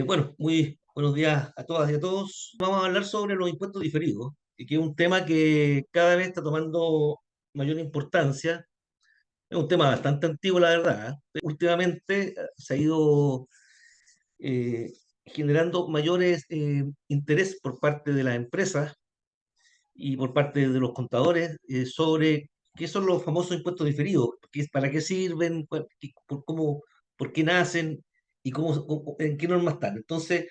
Bueno, muy buenos días a todas y a todos. Vamos a hablar sobre los impuestos diferidos, y que es un tema que cada vez está tomando mayor importancia. Es un tema bastante antiguo, la verdad. Últimamente se ha ido eh, generando mayores interés por parte de las empresas y por parte de los contadores sobre qué son los famosos impuestos diferidos, para qué sirven, por qué nacen y en qué normas están. Entonces,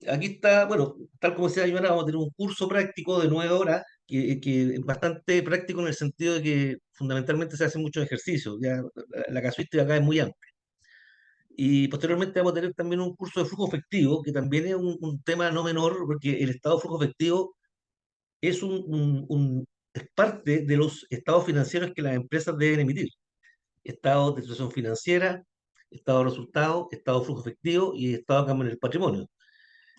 aquí está, bueno, tal como decía Joana, vamos a tener un curso práctico de 9 horas, que es bastante práctico en el sentido de que fundamentalmente se hacen muchos ejercicios. Ya la casuística acá es muy amplia. Y posteriormente vamos a tener también un curso de flujo efectivo, que también es un tema no menor, porque el estado de flujo efectivo es, es parte de los estados financieros que las empresas deben emitir. Estado de situación financiera, estado de resultados, estado de flujo efectivo y estado de cambio en el patrimonio.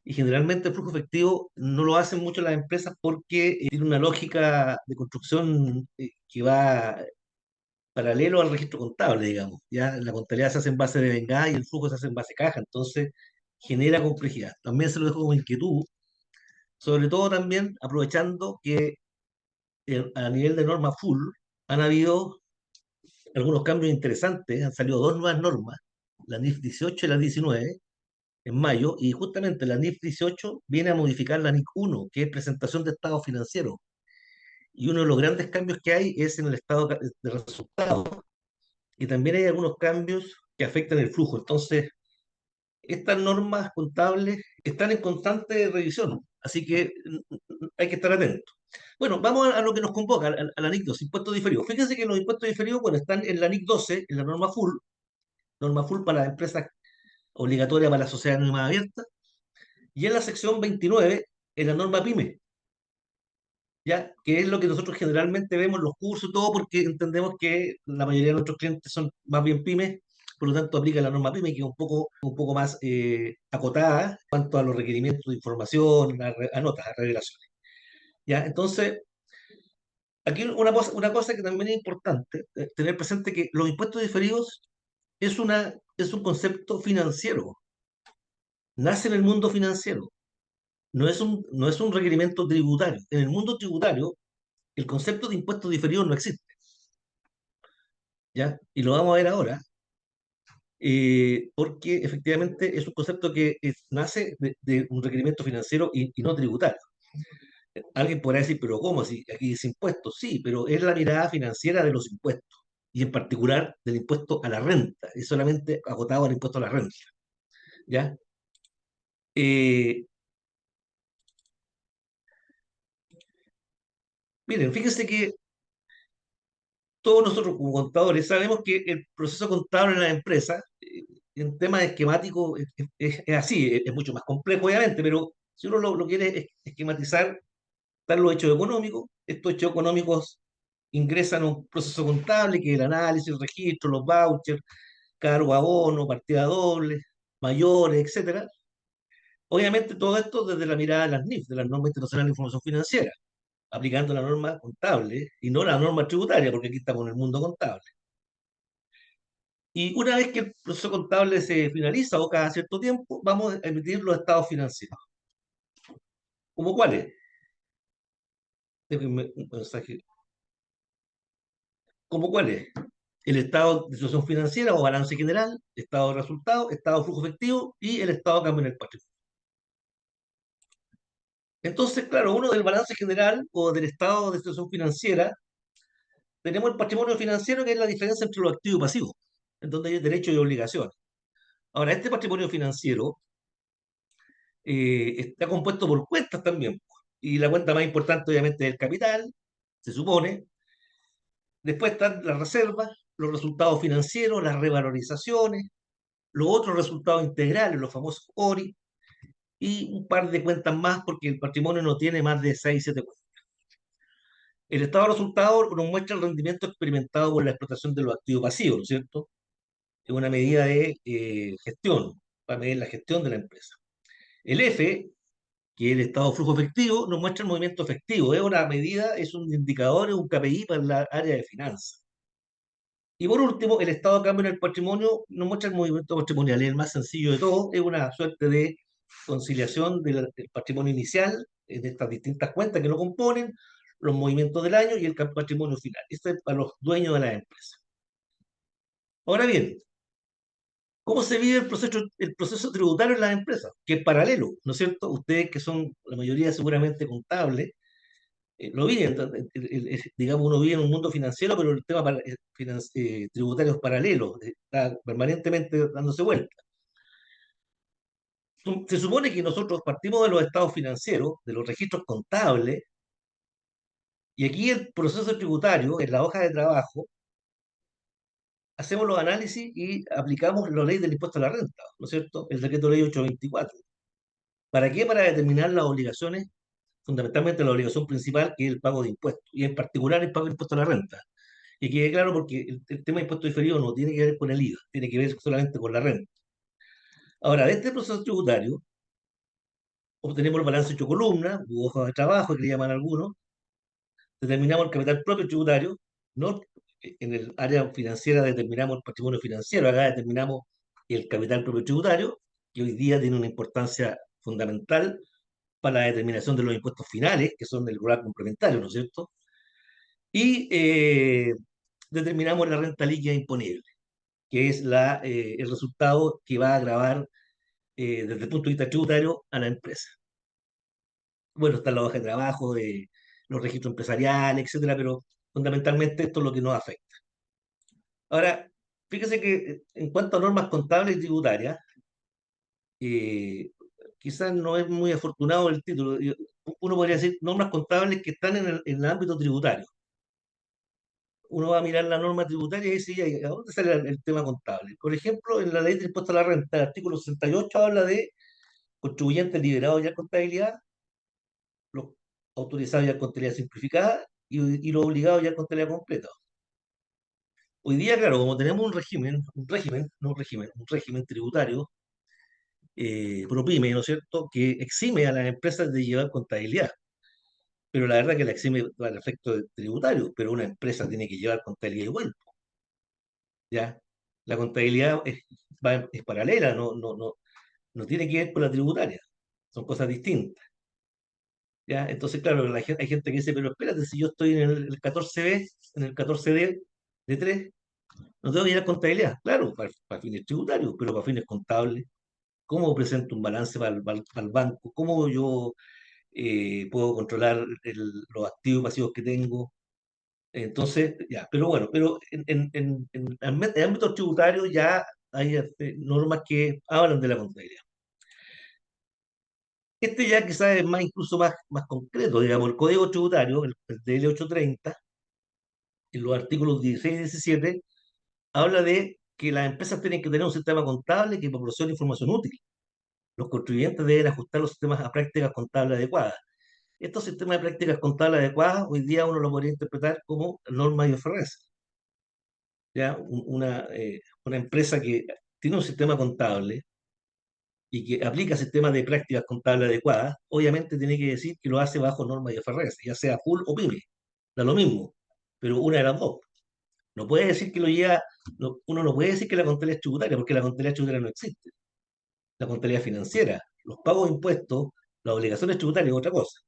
Y generalmente el flujo efectivo no lo hacen mucho las empresas porque tiene una lógica de construcción que va paralelo al registro contable, digamos. Ya la contabilidad se hace en base de vengada y el flujo se hace en base caja, entonces genera complejidad. También se lo dejo como inquietud, sobre todo también aprovechando que a nivel de norma full han habido algunos cambios interesantes, han salido dos nuevas normas, la NIF 18 y la 19 en mayo, y justamente la NIF 18 viene a modificar la NIC 1, que es presentación de estado financiero. Y uno de los grandes cambios que hay es en el estado de resultados. Y también hay algunos cambios que afectan el flujo. Entonces, estas normas contables están en constante revisión, así que hay que estar atentos. Bueno, vamos a lo que nos convoca, a la NIC 2, impuestos diferidos. Fíjense que los impuestos diferidos, bueno, están en la NIC 12, en la norma full para las empresas, obligatoria para la sociedad anónima abierta, y en la sección 29, en la norma PYME, ¿ya? Que es lo que nosotros generalmente vemos en los cursos y todo, porque entendemos que la mayoría de nuestros clientes son más bien pymes, por lo tanto aplica la norma PYME, que es un poco más acotada en cuanto a los requerimientos de información, a notas, a revelaciones, ¿ya? Entonces, aquí una cosa que también es importante tener presente, que los impuestos diferidos es un concepto financiero, nace en el mundo financiero, no es un requerimiento tributario. En el mundo tributario, el concepto de impuestos diferidos no existe, ¿ya? Y lo vamos a ver ahora, porque efectivamente es un concepto que nace de un requerimiento financiero y no tributario. Alguien podrá decir, pero ¿cómo? Si aquí dice impuestos, sí, pero es la mirada financiera de los impuestos, y en particular del impuesto a la renta, es solamente acotado al impuesto a la renta, ¿ya? Eh, Miren, fíjense que todos nosotros como contadores sabemos que el proceso contable en la empresa, en temas esquemáticos, es así, es mucho más complejo, obviamente, pero si uno lo quiere esquematizar, están los hechos económicos. Estos hechos económicos ingresan a un proceso contable, que es el análisis, el registro, los vouchers, cargo, abono, partida doble, mayores, etcétera. Obviamente todo esto desde la mirada de las NIF, de las normas internacionales de información financiera, aplicando la norma contable y no la norma tributaria, porque aquí estamos en el mundo contable. Y una vez que el proceso contable se finaliza o cada cierto tiempo, vamos a emitir los estados financieros. ¿Cómo cuáles? Déjenme un mensaje. ¿Cómo cuáles? El estado de situación financiera o balance general, estado de resultados, estado de flujo efectivo y el estado de cambio en el patrimonio. Entonces, claro, uno del balance general o del estado de situación financiera, tenemos el patrimonio financiero, que es la diferencia entre lo activo y pasivo, en donde hay derecho y obligación. Ahora, este patrimonio financiero está compuesto por cuentas también. Y la cuenta más importante, obviamente, es el capital, se supone. Después están las reservas, los resultados financieros, las revalorizaciones, los otros resultados integrales, los famosos ORI, y un par de cuentas más, porque el patrimonio no tiene más de 6 7 cuentas. El estado de resultados nos muestra el rendimiento experimentado por la explotación de los activos pasivos, ¿no es cierto? Es una medida de gestión, para medir la gestión de la empresa. El F, que es el estado de flujo efectivo, nos muestra el movimiento efectivo. Es una medida, es un indicador, es un KPI para la área de finanzas. Y por último, el estado de cambio en el patrimonio no muestra el movimiento patrimonial, es el más sencillo de todo, es una suerte de conciliación del patrimonio inicial, de estas distintas cuentas que lo componen, los movimientos del año y el patrimonio final. Esto es para los dueños de las empresas. Ahora bien, ¿cómo se vive el proceso tributario en las empresas? Que es paralelo, ¿no es cierto? Ustedes que son la mayoría seguramente contables, lo viven, digamos, uno vive en un mundo financiero, pero el tema tributario es paralelo, está permanentemente dándose vuelta. Se supone que nosotros partimos de los estados financieros, de los registros contables, y aquí el proceso tributario, en la hoja de trabajo, hacemos los análisis y aplicamos la ley del impuesto a la renta, ¿no es cierto? El decreto ley 824. ¿Para qué? Para determinar las obligaciones, fundamentalmente la obligación principal, que es el pago de impuestos, y en particular el pago de impuesto a la renta. Y quede claro porque el tema de impuesto diferido no tiene que ver con el IVA, tiene que ver solamente con la renta. Ahora, de este proceso tributario, obtenemos el balance hecho columna, u hoja de trabajo, que le llaman algunos, determinamos el capital propio tributario, no en el área financiera determinamos el patrimonio financiero, acá determinamos el capital propio tributario, que hoy día tiene una importancia fundamental para la determinación de los impuestos finales, que son del rural complementario, ¿no es cierto? Y determinamos la renta líquida imponible, que es el resultado que va a grabar desde el punto de vista tributario a la empresa. Bueno, está la hoja de trabajo, de los registros empresariales, etcétera, pero fundamentalmente esto es lo que nos afecta. Ahora, fíjese que en cuanto a normas contables y tributarias, eh, quizás no es muy afortunado el título. Uno podría decir normas contables que están en el ámbito tributario. Uno va a mirar la norma tributaria y dice, ¿a dónde sale el tema contable? Por ejemplo, en la ley de impuesto a la renta, el artículo 68 habla de contribuyentes liberados ya de contabilidad, los autorizados ya con contabilidad simplificada y los obligados ya con contabilidad completa. Hoy día, claro, como tenemos un régimen tributario, ProPyme, ¿no es cierto?, que exime a las empresas de llevar contabilidad. Pero la verdad que la exime para el efecto tributario, pero una empresa tiene que llevar contabilidad igual, ¿ya? La contabilidad es paralela, no tiene que ver con la tributaria. Son cosas distintas, ¿ya? Entonces, claro, hay gente que dice, pero espérate, si yo estoy en el 14B, en el 14D de 3, no tengo que ir a contabilidad. Claro, para fines tributarios, pero para fines contables. ¿Cómo presento un balance para el banco? ¿Cómo yo puedo controlar los activos y pasivos que tengo? Entonces, ya, pero bueno, pero en ámbitos tributarios ya hay normas que hablan de la contabilidad. Este ya quizás es más, incluso más concreto, digamos, el Código Tributario, el TL 830, en los artículos 16 y 17, habla de que las empresas tienen que tener un sistema contable que proporcione información útil. Los contribuyentes deben ajustar los sistemas a prácticas contables adecuadas. Estos sistemas de prácticas contables adecuadas, hoy día uno lo podría interpretar como norma IFRS. ¿Ya? Una empresa que tiene un sistema contable y que aplica sistemas de prácticas contables adecuadas, obviamente tiene que decir que lo hace bajo norma IFRS, ya sea full o pyme, da lo mismo, pero una de las dos. No puede decir que lo lleva, uno no puede decir que la contabilidad es tributaria, porque la contabilidad tributaria no existe. La contabilidad financiera, los pagos de impuestos, las obligaciones tributarias es otra cosa.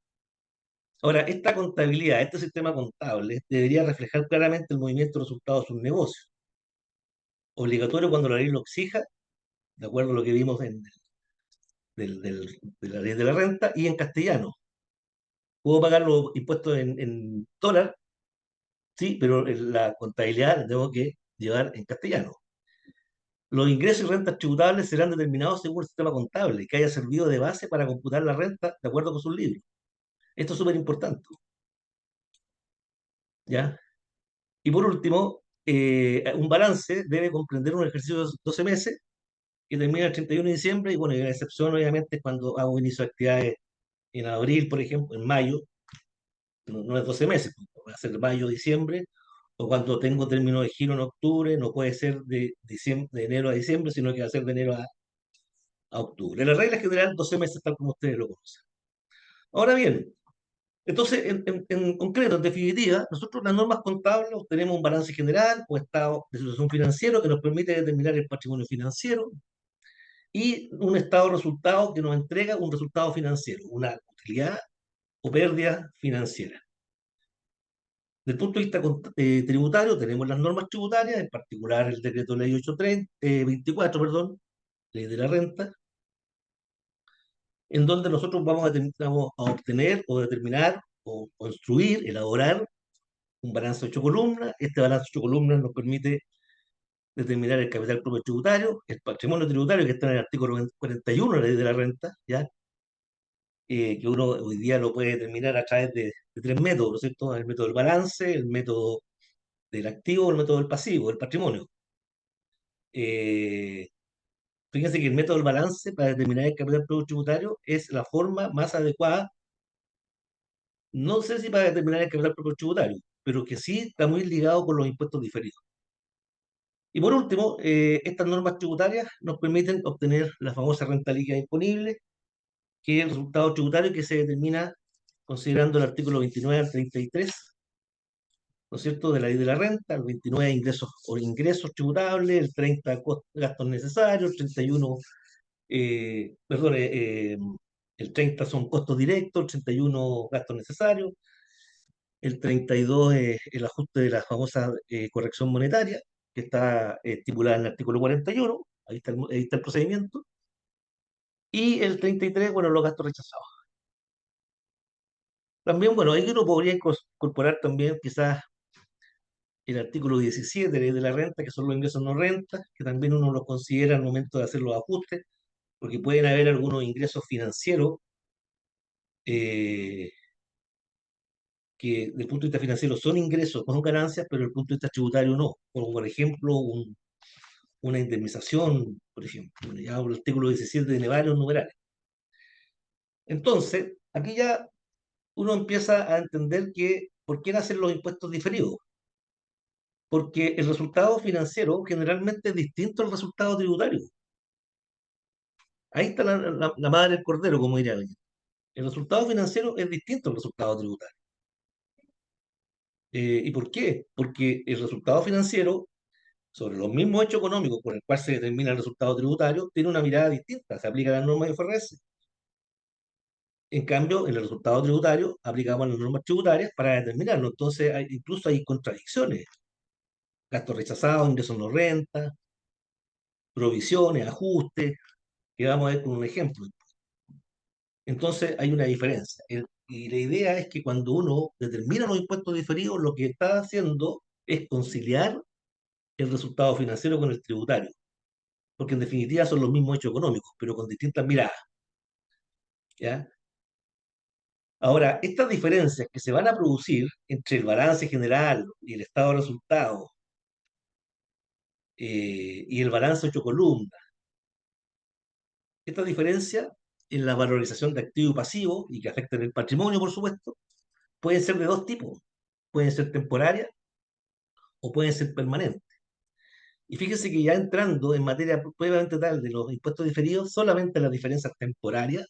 Ahora, esta contabilidad, este sistema contable, debería reflejar claramente el movimiento de resultados de un negocio. Obligatorio cuando la ley lo exija, de acuerdo a lo que vimos de la ley de la renta, y en castellano. Puedo pagar los impuestos en dólar, sí, pero la contabilidad la tengo que llevar en castellano. Los ingresos y rentas tributables serán determinados según el sistema contable, que haya servido de base para computar la renta de acuerdo con sus libros. Esto es súper importante, ¿ya? Y por último, un balance debe comprender un ejercicio de 12 meses que termina el 31 de diciembre, y bueno, y la excepción obviamente es cuando hago inicio de actividades en abril, por ejemplo, en mayo, no es 12 meses, pues, va a ser mayo, diciembre, o cuando tengo término de giro en octubre, no puede ser de enero a diciembre, sino que va a ser de enero a octubre. La regla general, 12 meses, tal como ustedes lo conocen. Ahora bien, Entonces, en concreto, en definitiva, nosotros las normas contables obtenemos un balance general o estado de situación financiero que nos permite determinar el patrimonio financiero y un estado de resultado que nos entrega un resultado financiero, una utilidad o pérdida financiera. Desde el punto de vista tributario, tenemos las normas tributarias, en particular el decreto ley 830, 24, perdón, ley de la renta, en donde nosotros vamos a obtener o determinar o construir, elaborar un balance de 8 columnas. Este balance de 8 columnas nos permite determinar el capital propio tributario, el patrimonio tributario que está en el artículo 41 de la ley de la renta, ¿ya? Que uno hoy día lo puede determinar a través de tres métodos, ¿no es cierto? El método del balance, el método del activo, el método del pasivo, del patrimonio. Eh, Fíjense que el método del balance para determinar el capital propio tributario es la forma más adecuada, no sé si para determinar el capital propio tributario, pero que sí está muy ligado con los impuestos diferidos. Y por último, estas normas tributarias nos permiten obtener la famosa renta líquida disponible, que es el resultado tributario que se determina considerando el artículo 29 al 33, ¿no es cierto?, de la ley de la renta, el 29 ingresos o ingresos tributables, el 30 gastos necesarios, el 31, perdón, el 30 son costos directos, el 31 gastos necesarios, el 32 es el ajuste de la famosa corrección monetaria, que está estipulada en el artículo 41, ahí está el procedimiento, y el 33, bueno, los gastos rechazados. También, bueno, ahí uno podría incorporar también quizás el artículo 17 de la renta, que son los ingresos no renta, que también uno los considera al momento de hacer los ajustes, porque pueden haber algunos ingresos financieros eh, que desde el punto de vista financiero son ingresos, no son ganancias, pero desde el punto de vista tributario no. Como por ejemplo una indemnización, por ejemplo, ya el artículo 17 tiene varios numerales. Entonces, aquí ya uno empieza a entender que por qué nacen los impuestos diferidos. Porque el resultado financiero generalmente es distinto al resultado tributario. Ahí está la madre del cordero, como diría alguien. El resultado financiero es distinto al resultado tributario. ¿Y por qué? Porque el resultado financiero, sobre los mismos hechos económicos por el cual se determina el resultado tributario, tiene una mirada distinta, se aplica la norma de IFRS. En cambio, en el resultado tributario aplicamos las normas tributarias para determinarlo. Entonces, incluso hay contradicciones. Gastos rechazados, ingresos no renta, provisiones, ajustes, que vamos a ver con un ejemplo. Entonces, hay una diferencia. Y la idea es que cuando uno determina los impuestos diferidos, lo que está haciendo es conciliar el resultado financiero con el tributario. Porque en definitiva son los mismos hechos económicos, pero con distintas miradas. ¿Ya? Ahora, estas diferencias que se van a producir entre el balance general y el estado de resultados y el balance 8 columnas, esta diferencia en la valorización de activo y pasivo, y que afectan el patrimonio, por supuesto, pueden ser de dos tipos. Pueden ser temporarias o pueden ser permanentes. Y fíjese que ya entrando en materia propiamente tal de los impuestos diferidos, solamente las diferencias temporarias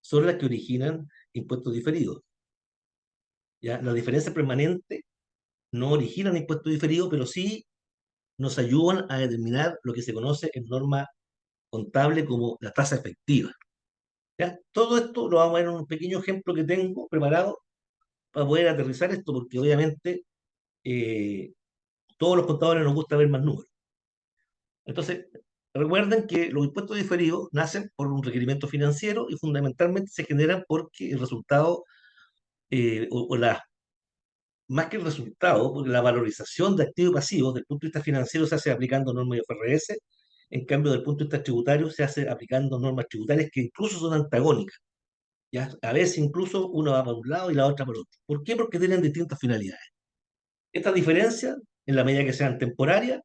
son las que originan impuestos diferidos. ¿Ya? Las diferencias permanentes no originan impuestos diferidos, pero sí nos ayudan a determinar lo que se conoce en norma contable como la tasa efectiva. ¿Ya? Todo esto lo vamos a ver en un pequeño ejemplo que tengo preparado para poder aterrizar esto, porque obviamente eh, todos los contadores nos gusta ver más números. Entonces, recuerden que los impuestos diferidos nacen por un requerimiento financiero y fundamentalmente se generan porque el resultado, o la, más que el resultado, porque la valorización de activos y pasivos desde el punto de vista financiero se hace aplicando normas de IFRS, en cambio, desde el punto de vista tributario se hace aplicando normas tributarias que incluso son antagónicas. ¿Ya? A veces incluso una va para un lado y la otra para otro. ¿Por qué? Porque tienen distintas finalidades. Estas diferencias, en la medida que sean temporarias,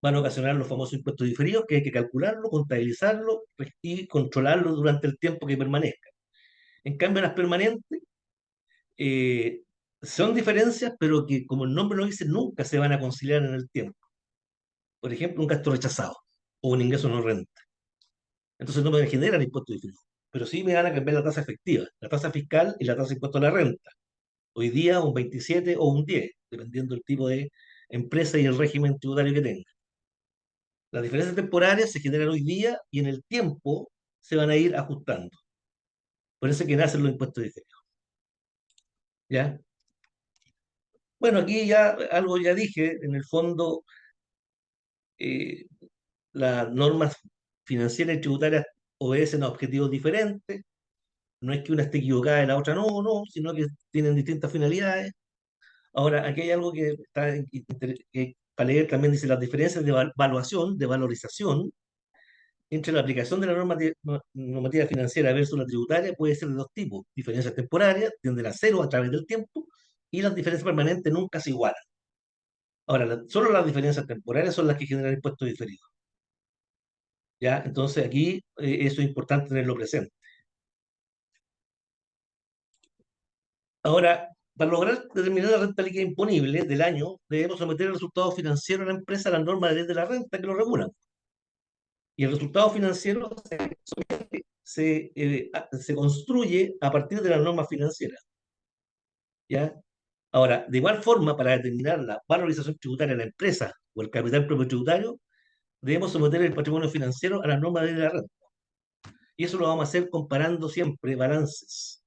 van a ocasionar los famosos impuestos diferidos, que hay que calcularlo, contabilizarlo y controlarlo durante el tiempo que permanezca. En cambio, las permanentes eh, son diferencias, pero que, como el nombre lo dice, nunca se van a conciliar en el tiempo. Por ejemplo, un gasto rechazado o un ingreso no renta. Entonces no me generan impuestos diferidos. pero sí me van a cambiar la tasa efectiva, la tasa fiscal y la tasa de impuesto a la renta. Hoy día un 27 o un 10, dependiendo del tipo de empresa y el régimen tributario que tenga. Las diferencias temporarias se generan hoy día y en el tiempo se van a ir ajustando. Por eso es que nacen los impuestos diferidos. ¿Ya? Bueno, aquí ya algo ya dije, en el fondo, eh, las normas financieras y tributarias obedecen a objetivos diferentes. No es que una esté equivocada y la otra no, no, sino que tienen distintas finalidades. Ahora, aquí hay algo que está que para leer también dice las diferencias de evaluación, de valorización entre la aplicación de la normativa financiera versus la tributaria puede ser de dos tipos: diferencias temporarias, tienden a cero a través del tiempo, y las diferencias permanentes nunca se igualan. Ahora, solo las diferencias temporarias son las que generan impuestos diferidos. ¿Ya? Entonces aquí eso es importante tenerlo presente. Ahora, para lograr determinar la renta líquida imponible del año, debemos someter el resultado financiero de la empresa a las normas de ley de la renta que lo regulan. Y el resultado financiero se construye a partir de las normas financieras. ¿Ya? Ahora, de igual forma, para determinar la valorización tributaria de la empresa o el capital propio tributario, debemos someter el patrimonio financiero a las normas de la renta. Y eso lo vamos a hacer comparando siempre balances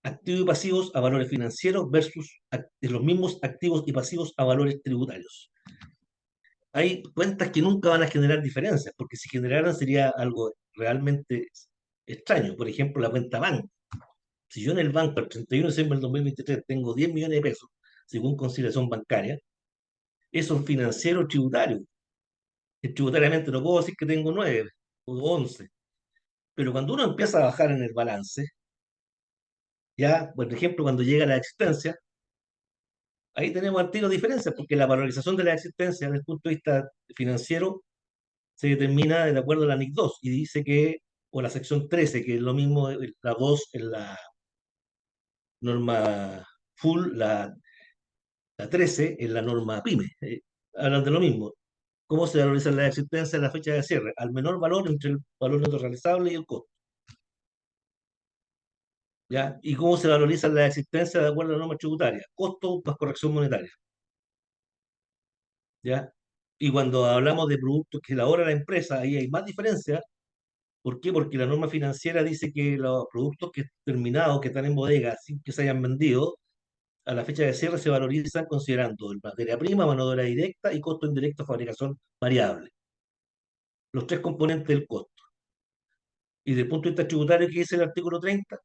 activos y pasivos a valores financieros versus los mismos activos y pasivos a valores tributarios. Hay cuentas que nunca van a generar diferencias, porque si generaran sería algo realmente extraño. Por ejemplo, la cuenta banco. Si yo en el banco el 31 de diciembre del 2023 tengo 10 millones de pesos, según conciliación bancaria, eso es financiero tributario. Tributariamente no puedo decir que tengo 9 o 11, pero cuando uno empieza a bajar en el balance, ya, por ejemplo, cuando llega la existencia, ahí tenemos al tiro diferencias, porque la valorización de la existencia desde el punto de vista financiero se determina de acuerdo a la NIC 2 y dice que, o la sección 13, que es lo mismo, la 2 en la norma full, la 13 en la norma PYME. Hablan de lo mismo. ¿Cómo se valoriza la existencia en la fecha de cierre? Al menor valor entre el valor neto realizable y el costo. ¿Ya? ¿Y cómo se valoriza la existencia de acuerdo a la norma tributaria? Costo más corrección monetaria. ¿Ya? Y cuando hablamos de productos que elabora la empresa, ahí hay más diferencia. ¿Por qué? Porque la norma financiera dice que los productos que terminados, que están en bodega, sin que se hayan vendido, a la fecha de cierre se valorizan considerando el materia prima, mano de obra directa y costo indirecto de fabricación variable. Los tres componentes del costo. Y desde el punto de vista tributario, ¿qué dice el artículo 30?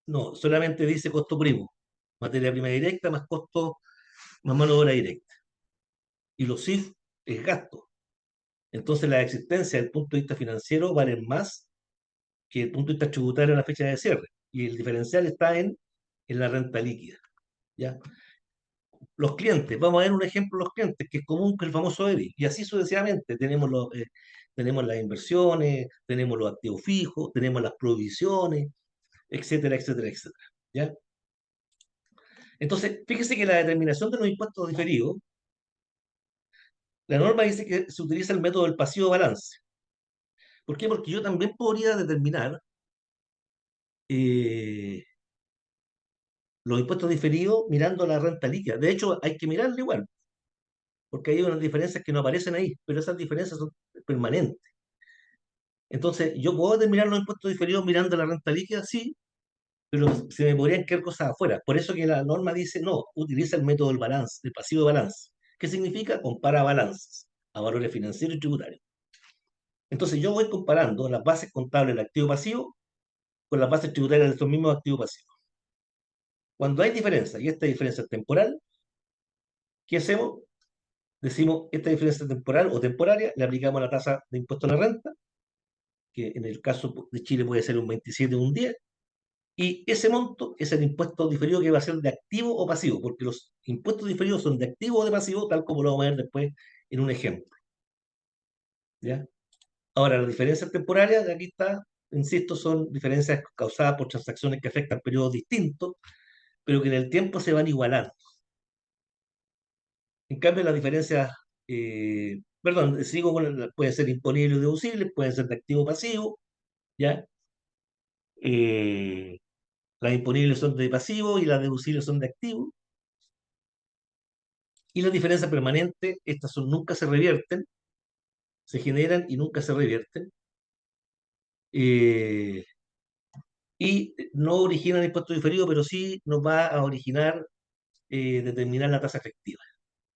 No, solamente dice costo primo. Materia prima directa más costo más mano de obra directa. Y los CIF es gasto. Entonces la existencia desde el punto de vista financiero valen más que el punto de vista tributario a la fecha de cierre. Y el diferencial está en la renta líquida. ¿Ya? Los clientes, vamos a ver un ejemplo de los clientes, que es común que el famoso EBI. Y así sucesivamente. Tenemos las inversiones, tenemos los activos fijos, tenemos las provisiones, etcétera, etcétera, etcétera. ¿Ya? Entonces, fíjese que la determinación de los impuestos diferidos, la norma dice que se utiliza el método del pasivo balance. ¿Por qué? Porque yo también podría determinar eh, los impuestos diferidos mirando la renta líquida. De hecho, hay que mirarlo igual, porque hay unas diferencias que no aparecen ahí, pero esas diferencias son permanentes. Entonces, yo puedo determinar los impuestos diferidos mirando la renta líquida, sí, pero se me podrían quedar cosas afuera. Por eso que la norma dice, no, utiliza el método del balance, del pasivo de balance. ¿Qué significa? Compara balances a valores financieros y tributarios. Entonces, yo voy comparando las bases contables del activo pasivo con las bases tributarias de estos mismos activos pasivos. Cuando hay diferencia y esta diferencia es temporal, ¿qué hacemos? Decimos, esta diferencia temporal o temporaria, le aplicamos la tasa de impuesto a la renta, que en el caso de Chile puede ser un 27 o un 10, y ese monto es el impuesto diferido que va a ser de activo o pasivo, porque los impuestos diferidos son de activo o de pasivo, tal como lo vamos a ver después en un ejemplo. ¿Ya? Ahora, las diferencias temporarias, de aquí está, insisto, son diferencias causadas por transacciones que afectan periodos distintos, pero que en el tiempo se van igualando. En cambio, las diferencias, perdón, sigo con, pueden ser imponibles o deducibles, pueden ser de activo o pasivo, ¿ya? eh, las imponibles son de pasivo y las deducibles son de activo. Y las diferencias permanentes, estas son, nunca se revierten, se generan y nunca se revierten. eh, y no originan impuesto diferido, pero sí nos va a originar determinar la tasa efectiva.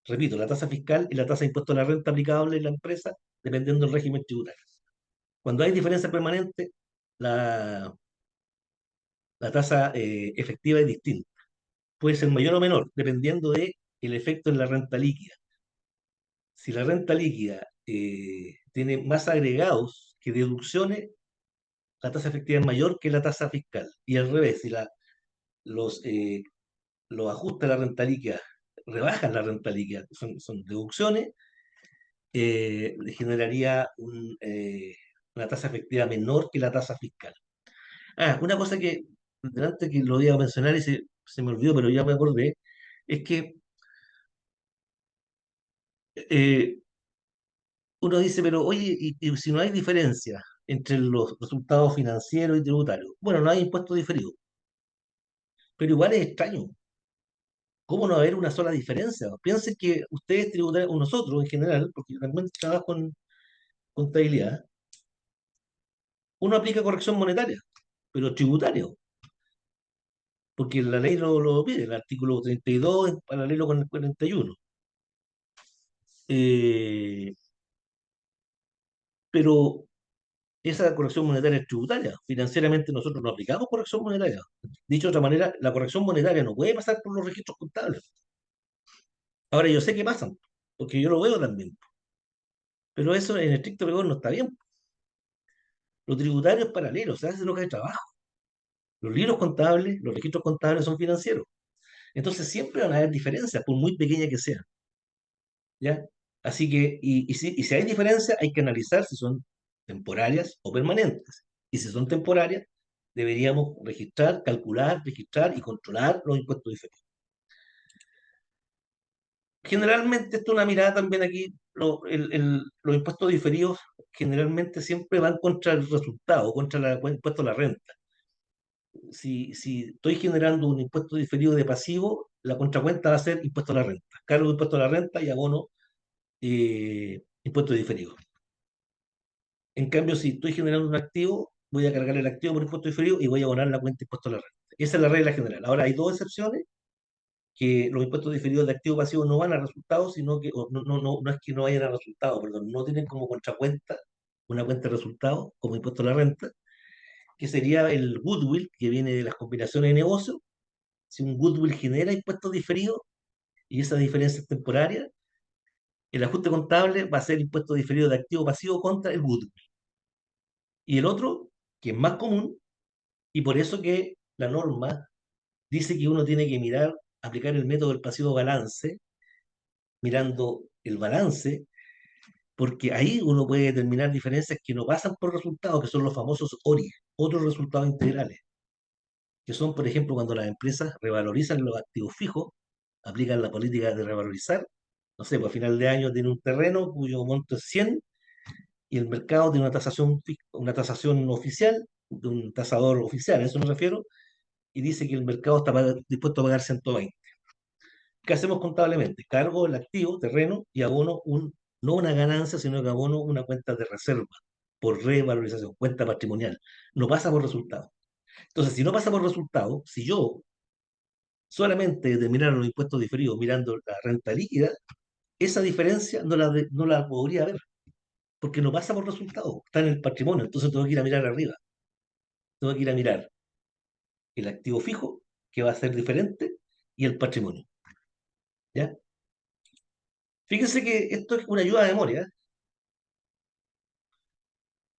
Repito, la tasa fiscal y la tasa de impuesto a la renta aplicable en la empresa, dependiendo del régimen tributario. Cuando hay diferencia permanente, la, la tasa efectiva es distinta. Puede ser mayor o menor, dependiendo de el efecto en la renta líquida. Si la renta líquida tiene más agregados que deducciones, la tasa efectiva es mayor que la tasa fiscal. Y al revés, si los, eh, los ajustes a la renta líquida rebajan la renta líquida, son deducciones, generaría una tasa efectiva menor que la tasa fiscal. Ah, una cosa que delante que lo iba a mencionar y se me olvidó, pero ya me acordé, es que eh, uno dice, pero oye, y si no hay diferencia entre los resultados financieros y tributarios, bueno, no hay impuesto diferido, pero igual es extraño. ¿Cómo no haber una sola diferencia? Piensen que ustedes tributan, o nosotros en general, porque yo también trabajo con contabilidad, uno aplica corrección monetaria, pero tributario, porque la ley lo pide, el artículo 32 en paralelo con el 41. Eh, pero esa corrección monetaria es tributaria. Financieramente nosotros no aplicamos corrección monetaria. Dicho de otra manera, la corrección monetaria no puede pasar por los registros contables. Ahora yo sé que pasan, porque yo lo veo también. Pero eso en estricto rigor no está bien. Lo tributario es paralelo, se hace lo que hay trabajo. Los libros contables, los registros contables son financieros. Entonces siempre van a haber diferencias, por muy pequeñas que sean. ¿Ya? Así que, y si hay diferencias, hay que analizar si son temporarias o permanentes. Y si son temporarias, deberíamos registrar, calcular, registrar y controlar los impuestos diferidos. Generalmente, esto es una mirada también aquí, los impuestos diferidos generalmente siempre van contra el resultado, contra el impuesto a la renta. Si estoy generando un impuesto diferido de pasivo, la contracuenta va a ser impuesto a la renta. Cargo de impuesto a la renta y abono impuesto diferido. En cambio, si estoy generando un activo, voy a cargar el activo por impuesto diferido y voy a abonar la cuenta de impuesto a la renta. Esa es la regla general. Ahora, hay dos excepciones, que los impuestos diferidos de activo pasivo no van a resultados, sino que, o no es que no vayan a resultados, perdón, no tienen como contracuenta una cuenta de resultados como impuesto a la renta, que sería el goodwill, que viene de las combinaciones de negocios. Si un goodwill genera impuestos diferidos y esa diferencia es temporaria, el ajuste contable va a ser impuesto diferido de activo pasivo contra el goodwill. Y el otro, que es más común, y por eso que la norma dice que uno tiene que mirar, aplicar el método del pasivo balance, mirando el balance, porque ahí uno puede determinar diferencias que no pasan por resultados, que son los famosos ORI, otros resultados integrales, que son, por ejemplo, cuando las empresas revalorizan los activos fijos, aplican la política de revalorizar, no sé, pues a final de año tiene un terreno cuyo monto es 100 y el mercado tiene una tasación oficial, de un tasador oficial, a eso me refiero, y dice que el mercado está dispuesto a pagar 120. ¿Qué hacemos contablemente? Cargo el activo, terreno, y abono no una ganancia, sino que abono una cuenta de reserva por revalorización, cuenta patrimonial. No pasa por resultado. Entonces, si no pasa por resultado, si yo solamente determinara los impuestos diferidos mirando la renta líquida, esa diferencia no la podría ver, porque no pasa por resultado, está en el patrimonio, entonces tengo que ir a mirar arriba, tengo que ir a mirar el activo fijo, que va a ser diferente, y el patrimonio. ¿Ya? Fíjense que esto es una ayuda de memoria, ¿eh?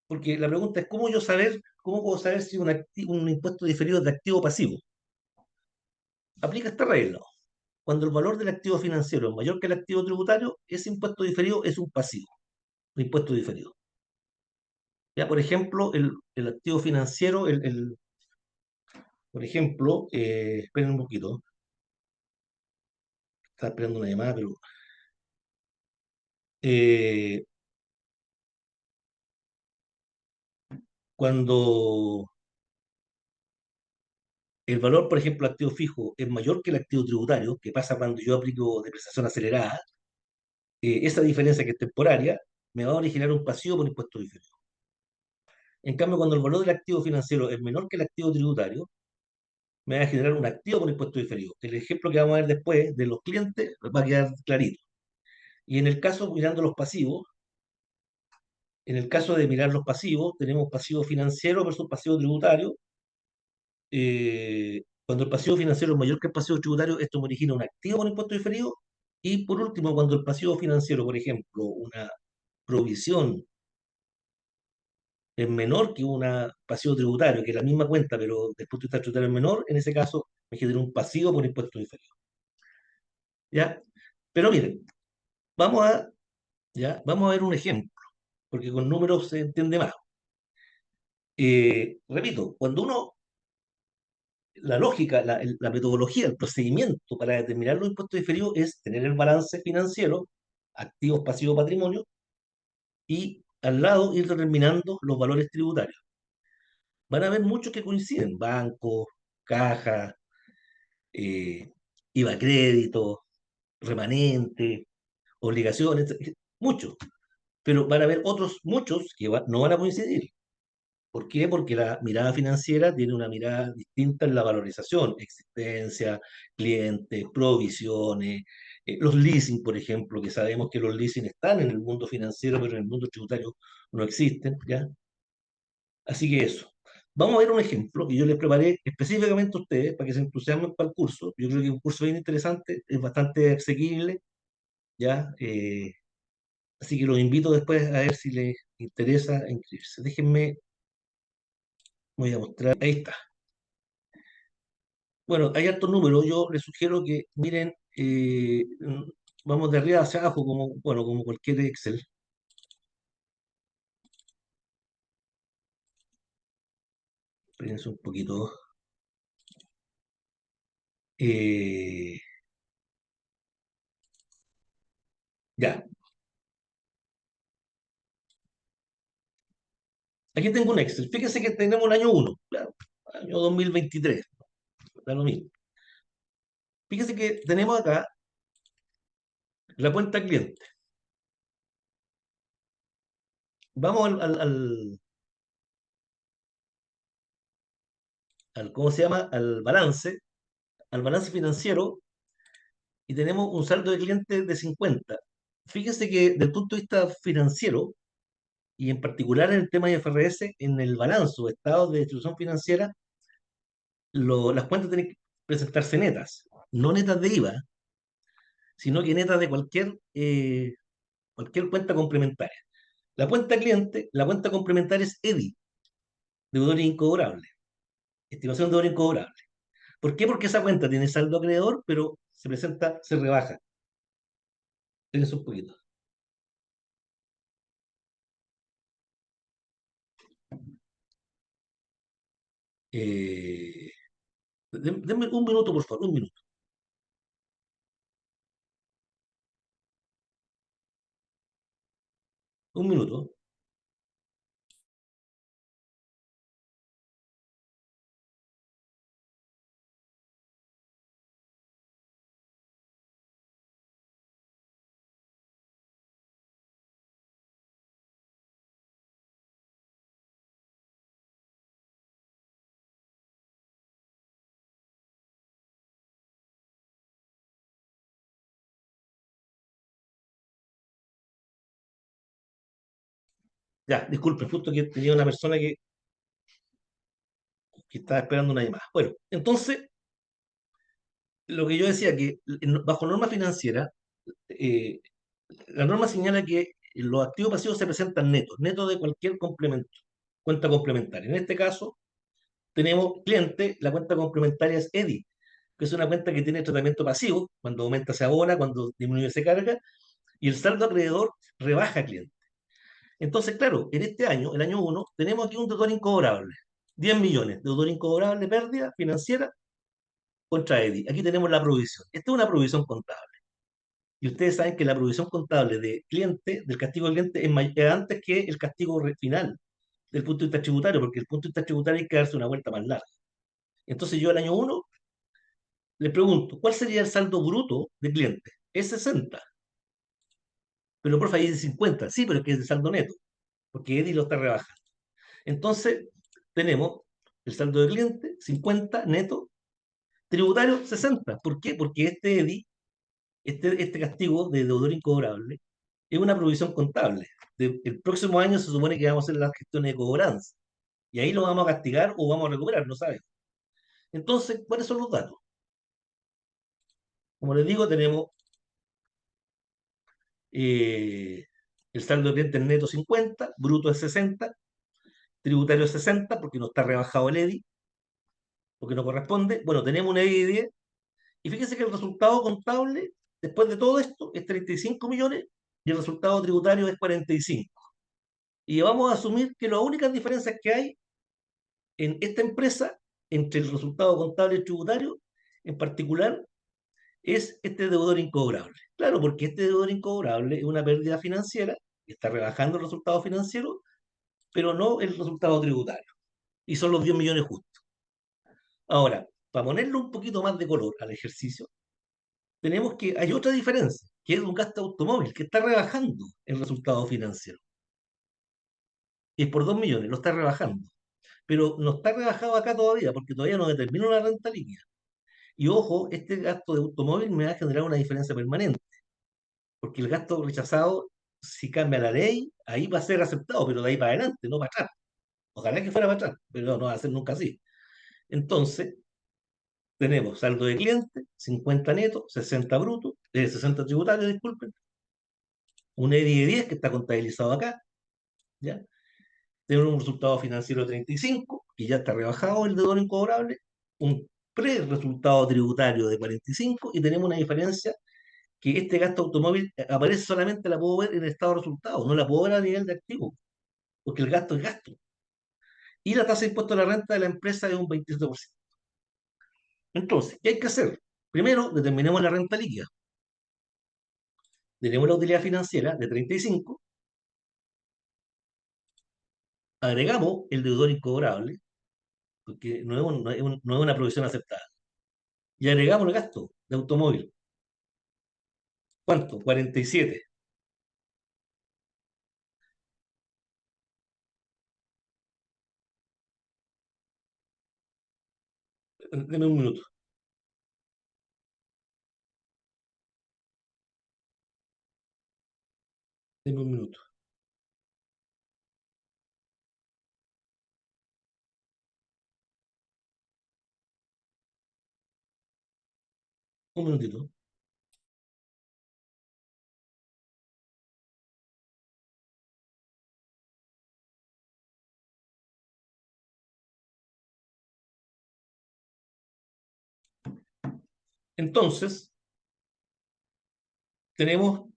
Porque la pregunta es, cómo puedo saber si un impuesto diferido es de activo o pasivo? Aplica esta regla. Cuando el valor del activo financiero es mayor que el activo tributario, ese impuesto diferido es un pasivo, un impuesto diferido. Ya, por ejemplo, el activo financiero, por ejemplo, esperen un poquito, estaba esperando una llamada, pero eh, cuando el valor, por ejemplo, activo fijo es mayor que el activo tributario, que pasa cuando yo aplico depreciación acelerada, esa diferencia que es temporaria me va a originar un pasivo por impuesto diferido. En cambio, cuando el valor del activo financiero es menor que el activo tributario, me va a generar un activo por impuesto diferido. El ejemplo que vamos a ver después de los clientes va a quedar clarito. Y en el caso, mirando los pasivos, en el caso de mirar los pasivos, tenemos pasivo financiero versus pasivo tributario. Cuando el pasivo financiero es mayor que el pasivo tributario, esto me origina un activo por impuesto diferido. Y por último, cuando el pasivo financiero, por ejemplo, una provisión es menor que una pasivo tributario, que es la misma cuenta, pero desde el punto de vista tributario es menor, en ese caso me genera un pasivo por impuesto diferido. ¿Ya? Pero miren, vamos a, ¿ya? Vamos a ver un ejemplo, porque con números se entiende más. Repito, cuando uno, la lógica, la metodología, el procedimiento para determinar los impuestos diferidos es tener el balance financiero, activos, pasivos, patrimonio, y al lado ir determinando los valores tributarios. Van a haber muchos que coinciden, bancos, cajas, eh, IVA crédito, remanente, obligaciones, muchos, pero van a haber otros muchos que no van a coincidir. ¿Por qué? Porque la mirada financiera tiene una mirada distinta en la valorización, existencia, clientes, provisiones, los leasing, por ejemplo, que sabemos que los leasing están en el mundo financiero, pero en el mundo tributario no existen, ¿ya? Así que eso. Vamos a ver un ejemplo que yo les preparé específicamente a ustedes para que se entusiasmen para el curso. Yo creo que es un curso bien interesante, es bastante asequible, ¿ya? Así que los invito después a ver si les interesa inscribirse. Déjenme, voy a mostrar. Ahí está. Bueno, hay altos números. Yo les sugiero que miren, vamos de arriba hacia abajo, como, bueno, como cualquier Excel. Espérense un poquito. Eh, ya, aquí tengo un Excel. Fíjense que tenemos el año 1, claro, año 2023, da lo mismo. Fíjense que tenemos acá la cuenta cliente. Vamos ¿cómo se llama? Al balance financiero, y tenemos un saldo de cliente de 50. Fíjense que desde el punto de vista financiero, y en particular en el tema de IFRS, en el balance o estado de distribución financiera, las cuentas tienen que presentarse netas, no netas de IVA, sino que netas de cualquier cuenta complementaria. La cuenta complementaria es EDI, deudores incobrables, estimación de deudor incobrable. ¿Por qué? Porque esa cuenta tiene saldo acreedor, pero se rebaja. Espérense un poquito. Eh, denme un minuto, por favor, un minuto. Un minuto. Ya, disculpe, justo que tenía una persona que estaba esperando una llamada. Bueno, entonces, lo que yo decía, que bajo norma financiera, eh, la norma señala que los activos pasivos se presentan netos, netos de cualquier complemento, cuenta complementaria. En este caso, tenemos cliente, la cuenta complementaria es EDI, que es una cuenta que tiene tratamiento pasivo, cuando aumenta se abona, cuando disminuye se carga, y el saldo acreedor rebaja cliente. Entonces, claro, en este año, el año 1, tenemos aquí un deudor incobrable, 10 millones, deudor incobrable, pérdida financiera contra EDI. Aquí tenemos la provisión. Esta es una provisión contable. Y ustedes saben que la provisión contable de cliente, del castigo del cliente, es antes que el castigo final, del punto de vista tributario, porque el punto de vista tributario hay que darse una vuelta más larga. Entonces yo el año uno le pregunto, ¿cuál sería el saldo bruto de cliente? Es 60, pero porfa, ahí es 50. Sí, pero es que es el saldo neto, porque Eddie lo está rebajando. Entonces, tenemos el saldo de cliente, 50 neto, tributario, 60. ¿Por qué? Porque este EDI, este castigo de deudor incobrable, es una provisión contable. El próximo año se supone que vamos a hacer las gestiones de cobranza. Y ahí lo vamos a castigar o vamos a recuperar, no sabes. Entonces, ¿cuáles son los datos? Como les digo, tenemos eh, el saldo de clientes neto 50, bruto es 60, tributario es 60 porque no está rebajado el EDI, porque no corresponde. Bueno, tenemos un EDI de 10 y fíjense que el resultado contable, después de todo esto, es 35 millones y el resultado tributario es 45. Y vamos a asumir que las únicas diferencias que hay en esta empresa entre el resultado contable y tributario, en particular, es este deudor incobrable. Claro, porque este deudor incobrable es una pérdida financiera, que está rebajando el resultado financiero, pero no el resultado tributario. Y son los 10 millones justos. Ahora, para ponerle un poquito más de color al ejercicio, tenemos que hay otra diferencia, que es un gasto automóvil, que está rebajando el resultado financiero. Y es por 2 millones, lo está rebajando. Pero no está rebajado acá todavía, porque todavía no determina la renta líquida. Y ojo, este gasto de automóvil me va a generar una diferencia permanente, porque el gasto rechazado, si cambia la ley, ahí va a ser aceptado, pero de ahí para adelante, no para atrás. Ojalá que fuera para atrás, pero no va a ser nunca así. Entonces, tenemos saldo de cliente, 50 neto, 60 bruto, 60 tributarios, disculpen, un EDI de 10 que está contabilizado acá, ¿ya? Tenemos un resultado financiero de 35, que ya está rebajado el deudor incobrable, un pre-resultado tributario de 45, y tenemos una diferencia que este gasto automóvil aparece solamente, la puedo ver en el estado de resultados, no la puedo ver a nivel de activo, porque el gasto es gasto. Y la tasa de impuesto a la renta de la empresa es un 27%. Entonces, ¿qué hay que hacer? Primero, determinemos la renta líquida. Tenemos la utilidad financiera de 35, agregamos el deudor incobrable, porque no es una provisión aceptada, y agregamos el gasto de automóvil. ¿Cuánto? 47. Deme un minuto, deme un minuto, un minutito. Entonces, tenemos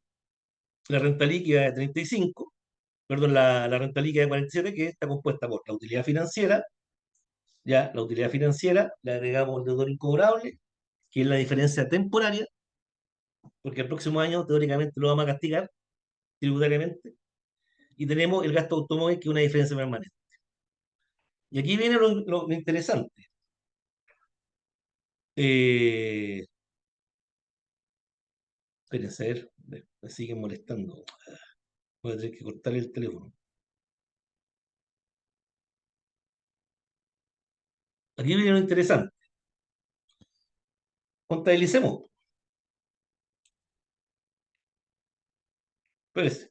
la renta líquida de 35, perdón, la renta líquida de 47, que está compuesta por la utilidad financiera, ya la utilidad financiera, le agregamos el deudor incobrable, que es la diferencia temporaria, porque el próximo año teóricamente lo vamos a castigar tributariamente, y tenemos el gasto automóvil, que es una diferencia permanente. Y aquí viene lo interesante. Eh, Espérense, a ver, me siguen molestando. Voy a tener que cortar el teléfono. Aquí viene lo interesante. Contabilicemos. Espérense.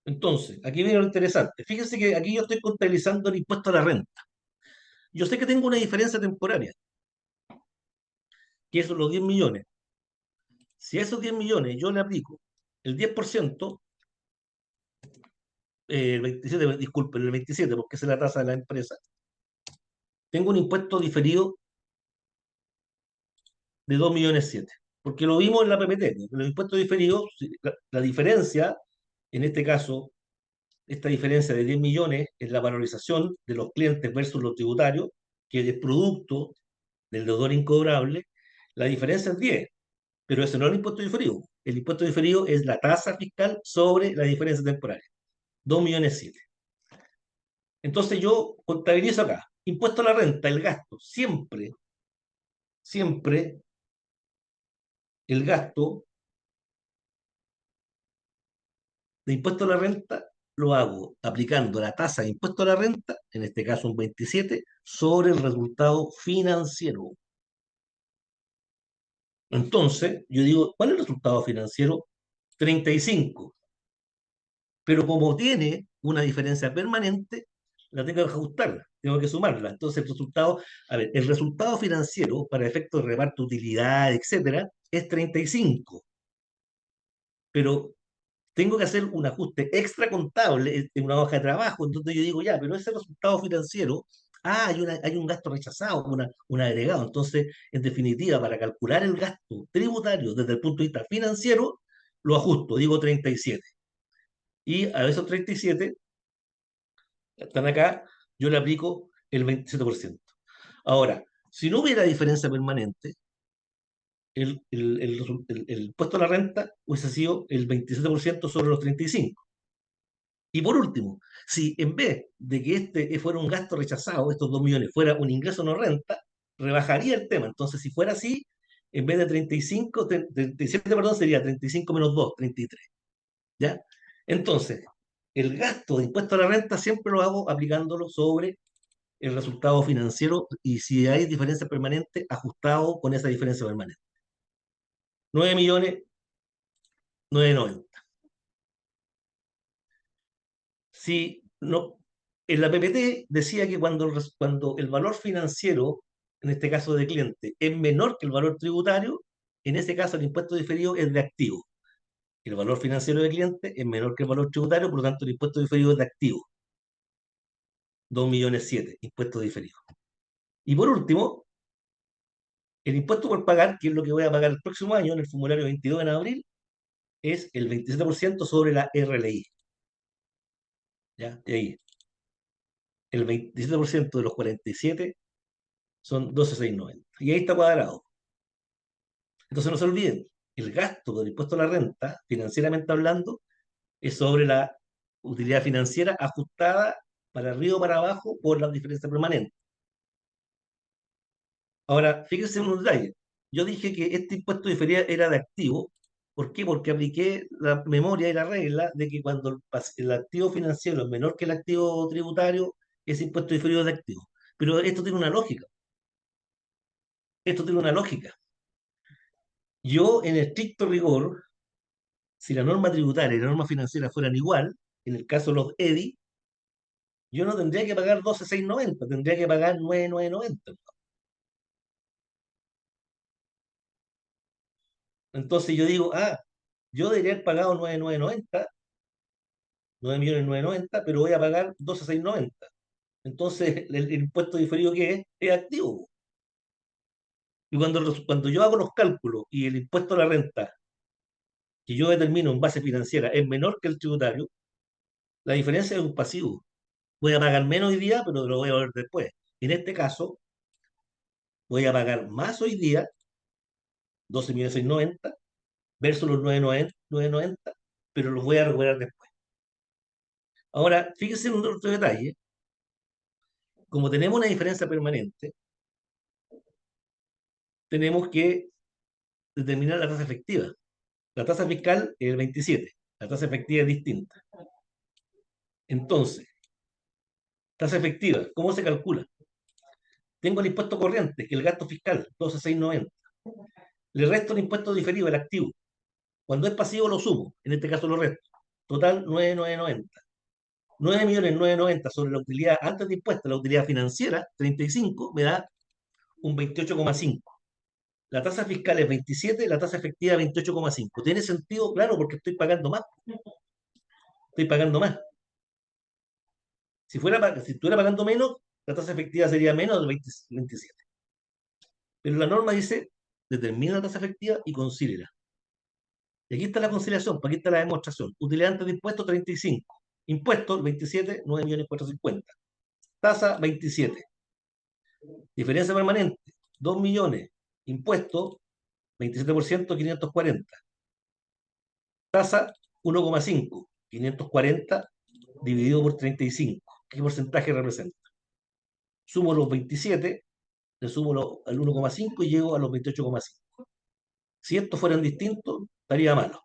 Entonces, aquí viene lo interesante. Fíjense que aquí yo estoy contabilizando el impuesto a la renta. Yo sé que tengo una diferencia temporaria, que son los 10 millones. Si a esos 10 millones yo le aplico el 10%, el 27, disculpen, el 27, porque esa es la tasa de la empresa, tengo un impuesto diferido de 2 millones 7. Porque lo vimos en la PPT, ¿no? Los impuestos diferidos, la diferencia, en este caso, esta diferencia de 10 millones es la valorización de los clientes versus los tributarios, que es producto del deudor incobrable. La diferencia es 10, pero ese no es el impuesto diferido. el impuesto diferido es la tasa fiscal sobre la diferencia temporal, 2.700.000. Entonces yo contabilizo acá, impuesto a la renta, el gasto, siempre, siempre el gasto de impuesto a la renta lo hago aplicando la tasa de impuesto a la renta, en este caso un 27, sobre el resultado financiero. Entonces, yo digo, ¿cuál es el resultado financiero? 35. Pero como tiene una diferencia permanente, la tengo que ajustarla, tengo que sumarla. Entonces, el resultado, a ver, el resultado financiero para efectos de reparto de utilidad, etcétera, es 35. Pero tengo que hacer un ajuste extra contable en una hoja de trabajo, entonces yo digo, ya, pero ese resultado financiero, hay un gasto rechazado, un agregado. Entonces, en definitiva, para calcular el gasto tributario desde el punto de vista financiero, lo ajusto, digo 37. Y a esos 37 están acá, yo le aplico el 27%. Ahora, si no hubiera diferencia permanente, el impuesto a la renta hubiese sido el 27% sobre los 35. Y por último, si en vez de que este fuera un gasto rechazado, estos 2 millones, fuera un ingreso no renta, rebajaría el tema. Entonces, si fuera así, en vez de 35, 37, perdón, sería 35 menos 2, 33. ¿Ya? Entonces, el gasto de impuesto a la renta siempre lo hago aplicándolo sobre el resultado financiero y si hay diferencia permanente, ajustado con esa diferencia permanente. 9 millones, 990. Si no, en la PPT decía que cuando el valor financiero, en este caso de cliente, es menor que el valor tributario, en ese caso el impuesto diferido es de activo. El valor financiero de cliente es menor que el valor tributario, por lo tanto el impuesto diferido es de activo. 2.700.000, impuesto diferido. Y por último, el impuesto por pagar, que es lo que voy a pagar el próximo año, en el formulario 22 de abril, es el 27% sobre la RLI. ¿Ya? De ahí, el 27% de los 47 son 12.690. Y ahí está cuadrado. Entonces no se olviden, el gasto del impuesto a la renta, financieramente hablando, es sobre la utilidad financiera ajustada para arriba o para abajo por la diferencia permanente. Ahora, fíjense en un detalle. Yo dije que este impuesto diferido era de activo. ¿Por qué? Porque apliqué la memoria y la regla de que cuando el activo financiero es menor que el activo tributario, ese impuesto diferido es de activo. Pero esto tiene una lógica. Esto tiene una lógica. Yo, en estricto rigor, si la norma tributaria y la norma financiera fueran igual, en el caso de los EDI, yo no tendría que pagar 12.690, tendría que pagar 9.990. Entonces yo digo, yo debería haber pagado 9.990, 9.990.000, pero voy a pagar 12.690. Entonces el impuesto diferido que es activo. Y cuando yo hago los cálculos y el impuesto a la renta que yo determino en base financiera es menor que el tributario, la diferencia es un pasivo. Voy a pagar menos hoy día, pero lo voy a ver después. En este caso, voy a pagar más hoy día, 12.690.000, versus los 9.990, pero los voy a recuperar después. Ahora, fíjense en un otro detalle. Como tenemos una diferencia permanente, tenemos que determinar la tasa efectiva. La tasa fiscal es el 27, la tasa efectiva es distinta. Entonces, tasa efectiva, ¿cómo se calcula? Tengo el impuesto corriente, que es el gasto fiscal, 12.690. Le resto el impuesto diferido, el activo. Cuando es pasivo lo sumo, en este caso lo resto. Total, 9.990. 9.990.000 sobre la utilidad antes de impuestos, la utilidad financiera, 35, me da un 28,5. La tasa fiscal es 27, la tasa efectiva 28,5. ¿Tiene sentido? Claro, porque estoy pagando más. Estoy pagando más. Si estuviera pagando menos, la tasa efectiva sería menos de 27. Pero la norma dice, determina la tasa efectiva y concílela. Y aquí está la conciliación, aquí está la demostración. Utilidad antes de impuestos, 35. Impuestos, 27, 9.450.000. Tasa, 27. Diferencia permanente, 2 millones. Impuestos, 27%, 540. Tasa 1,5, 540 dividido por 35. ¿Qué porcentaje representa? Sumo los 27, le sumo al 1,5 y llego a los 28,5. Si estos fueran distintos, estaría malo.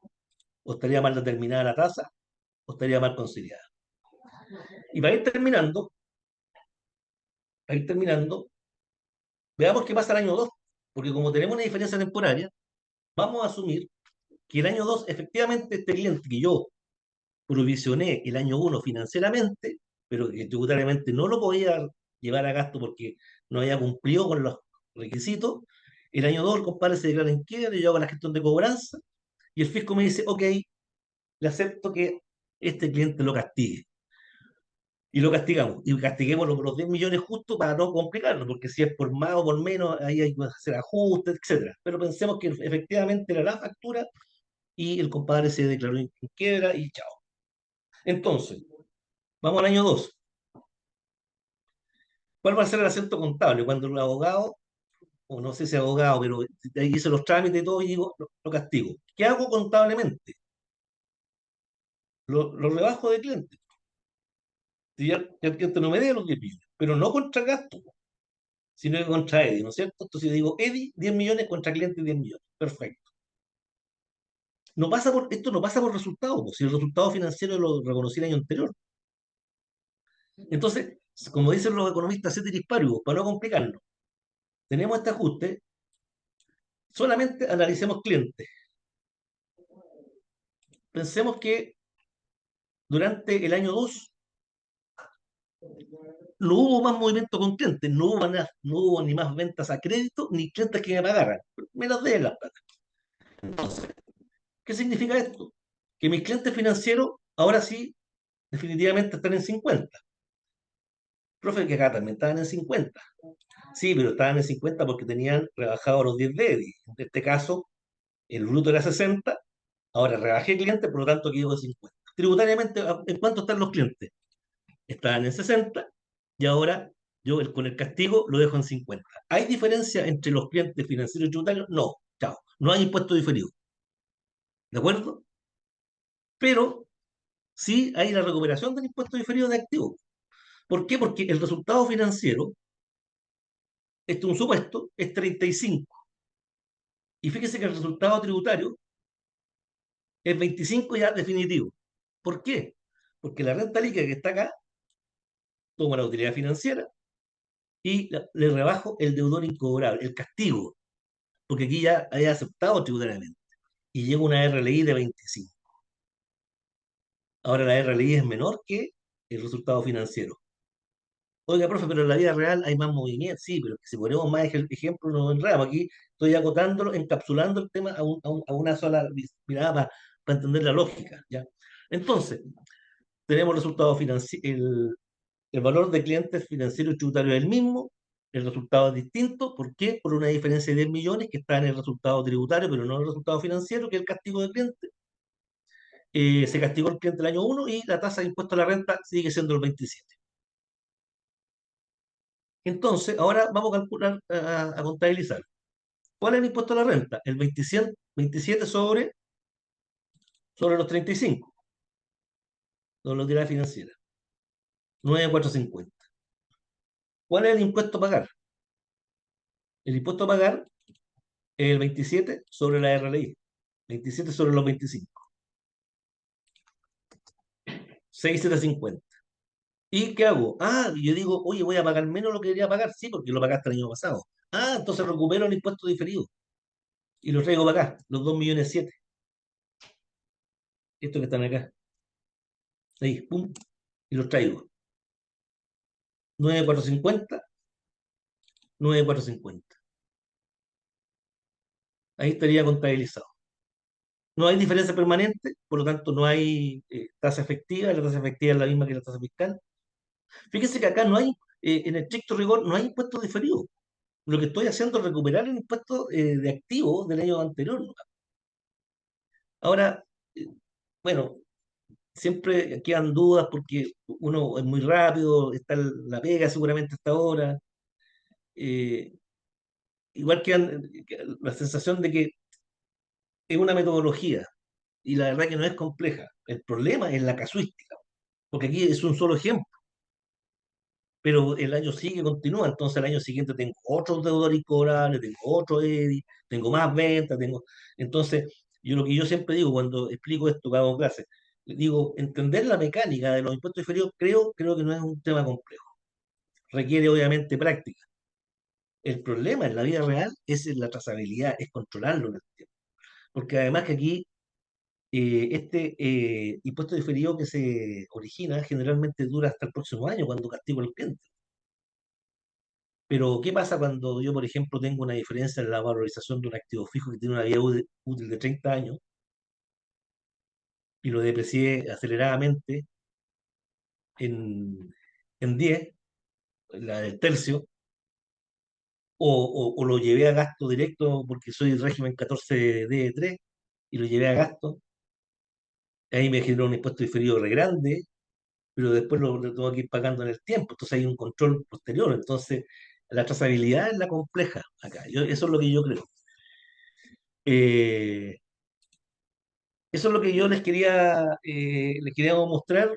O estaría mal determinada la tasa, o estaría mal conciliada. Y para ir terminando, veamos qué pasa el año 2. Porque como tenemos una diferencia temporaria, vamos a asumir que el año 2 efectivamente este cliente que yo provisioné el año 1 financieramente, pero que tributariamente no lo podía llevar a gasto porque no había cumplido con los requisitos, el año 2 el compadre se declara en quiebra, yo hago la gestión de cobranza y el fisco me dice, ok, le acepto que este cliente lo castigue. Y lo castigamos. Y castiguemos los 10 millones justos para no complicarnos, porque si es por más o por menos, ahí hay que hacer ajustes, etcétera. Pero pensemos que efectivamente era la factura y el compadre se declaró en quiebra y chao. Entonces, vamos al año 2. ¿Cuál va a ser el acento contable? Cuando el abogado, o no sé si abogado, pero hice los trámites y todo y digo, lo castigo. ¿Qué hago contablemente? Lo rebajo de cliente. Si ya el cliente no me dé los 10 millones, pero no contra gasto, sino que contra Edi, ¿no es cierto? Entonces yo digo, Edi, 10 millones contra cliente, 10 millones. Perfecto. Esto no pasa por resultado, pues, si el resultado financiero lo reconocí el año anterior. Entonces, como dicen los economistas ceteris paribus, para no complicarlo, tenemos este ajuste, solamente analicemos clientes. Pensemos que durante el año 2 no hubo más movimiento con clientes, no hubo ni más ventas a crédito, ni clientes que me pagaran. Me las de la plata. Entonces, ¿qué significa esto? Que mis clientes financieros ahora sí definitivamente están en 50. Profe, que acá también estaban en 50. Sí, pero estaban en 50 porque tenían rebajado los 10 de EDI. En este caso, el bruto era 60, ahora rebajé clientes, por lo tanto quedo de 50. Tributariamente, ¿en cuánto están los clientes? Estaban en 60 y ahora yo con el castigo lo dejo en 50. ¿Hay diferencia entre los clientes financieros y tributarios? No, chao. No hay impuesto diferido. ¿De acuerdo? Pero sí hay la recuperación del impuesto diferido de activos. ¿Por qué? Porque el resultado financiero, este es un supuesto, es 35. Y fíjese que el resultado tributario es 25 ya definitivo. ¿Por qué? Porque la renta líquida que está acá toma la utilidad financiera y le rebajo el deudor incobrable, el castigo, porque aquí ya haya aceptado tributariamente. Y llega una RLI de 25. Ahora la RLI es menor que el resultado financiero. Oiga, profe, pero en la vida real hay más movimiento. Sí, pero si ponemos más ejemplos nos enredamos. Aquí estoy acotándolo, encapsulando el tema a una sola mirada para entender la lógica, ¿ya? Entonces, tenemos resultado financiero, el valor de clientes financieros y tributarios es el mismo, el resultado es distinto. ¿Por qué? Por una diferencia de 10 millones que está en el resultado tributario, pero no en el resultado financiero, que es el castigo del cliente. Se castigó el cliente el año 1 y la tasa de impuesto a la renta sigue siendo el 27. Entonces, ahora vamos a calcular, a contabilizar. ¿Cuál es el impuesto a la renta? El 27 sobre los 35, sobre la utilidad financiera, 9,450. ¿Cuál es el impuesto a pagar? El impuesto a pagar es el 27 sobre la RLI, 27 sobre los 25, 6,750. ¿Y qué hago? Ah, yo digo, oye, voy a pagar menos lo que debería pagar, sí, porque lo pagaste el año pasado. Ah, entonces recupero el impuesto diferido y lo traigo para acá, los 2,7 millones, estos que están acá. Ahí, pum, y los traigo. 9,450, 9,450. Ahí estaría contabilizado. No hay diferencia permanente, por lo tanto no hay tasa efectiva, la tasa efectiva es la misma que la tasa fiscal. Fíjese que acá no hay, en estricto rigor, no hay impuestos diferidos. Lo que estoy haciendo es recuperar el impuesto de activos del año anterior, ¿no? Ahora, eh, bueno, siempre quedan dudas porque uno es muy rápido, está la pega seguramente hasta ahora. eh, Igual quedan la sensación de que es una metodología. y la verdad que no es compleja. El problema es la casuística, porque aquí es un solo ejemplo, pero el año sigue, continúa, entonces el año siguiente tengo otros deudores incobrables, tengo otro EDI, tengo más ventas, tengo... Entonces, yo lo que yo siempre digo cuando explico esto, que hago clases, digo, entender la mecánica de los impuestos diferidos creo que no es un tema complejo. Requiere obviamente práctica. El problema en la vida real es en la trazabilidad, es controlarlo en el tiempo. Porque además que aquí este impuesto diferido que se origina generalmente dura hasta el próximo año cuando castigo al cliente. Pero, ¿qué pasa cuando yo, por ejemplo, tengo una diferencia en la valorización de un activo fijo que tiene una vida útil de 30 años y lo deprecié aceleradamente en, en 10, la del tercio, o lo llevé a gasto directo porque soy régimen 14D3 y lo llevé a gasto, ahí me generó un impuesto diferido re grande, pero después lo tengo que ir pagando en el tiempo, entonces hay un control posterior, entonces la trazabilidad es la compleja acá, eso es lo que yo creo. Eh, Eso es lo que yo les quería mostrar.